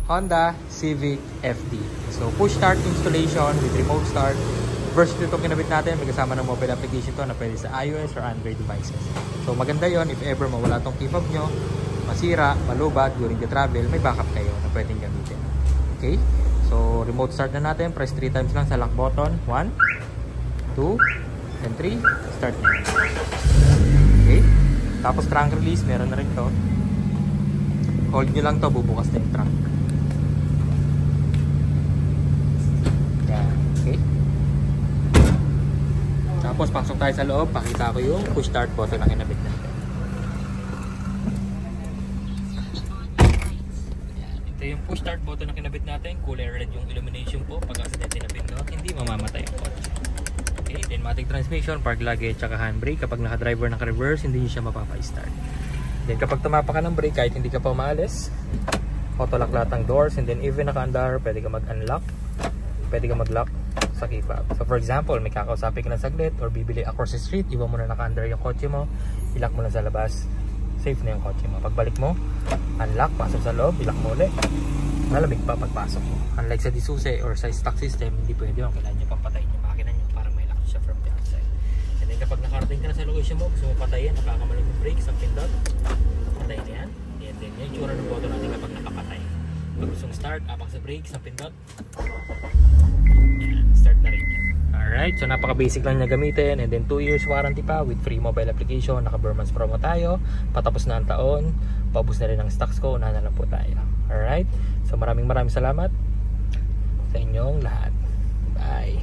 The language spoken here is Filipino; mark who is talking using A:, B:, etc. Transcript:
A: Honda Civic FD. So push start installation with remote start. First ito kinabit natin, may kasama ng mobile application to na pwede sa iOS or Android devices. So maganda yon if ever mawala tong key fob nyo, masira, malubat during the travel, may backup kayo na pwedeng gamitin. Okay? So remote start na natin, press 3 times lang sa lock button. 1, 2, and 3, start na. Okay? Tapos trunk release, meron na rin to. Hold nyo lang to, bubukas na yung trunk. Tapos pasok tayo sa loob, pakita ko yung push start button na kinabit natin. Ito yung push start button na kinabit natin. Kulay red yung illumination po. Pag accidentally napindot, hindi mamamatay ang kotse. Okay, then matic transmission, park luggage, tsaka handbrake. Kapag naka-driver naka-reverse, hindi siya mapapa-start. Then kapag tumapa ka ng brake, kahit hindi ka pa umaalis, auto lock lahat ng doors. And then even naka-andar, pwede ka mag-unlock, pwede ka mag-lock sa key fob. So for example, may kakausapin ka ng saglit or bibili across the street, iwan mo na naka-under yung kotse mo, ilock mo na sa labas, safe na yung kotse mo. Pagbalik mo, unlock, pasok sa loob, ilock mo ulit, malamig pa pagpasok mo. Unlike sa Disuse or sa stock system, hindi pwede yung kailangan nyo pang patayin yung makina nyo para may lock siya from the outside. And then kapag nakarating ka na sa location mo, gusto mo patayin, nakakamalag yung brakes, ang pindot, patayin na yan. And then yung tsura ng button natin kapag nakapatay. Pag gusto mong start, apak sa brakes, ang pindot, start na rin yan. Alright, so napaka-basic lang niya gamitin. And then 2 years warranty pa with free mobile application. Naka-Burmans promo tayo. Patapos na ang taon. Paubos na rin ang stocks ko. Unahan na lang po tayo. Alright, so maraming salamat sa inyong lahat. Bye.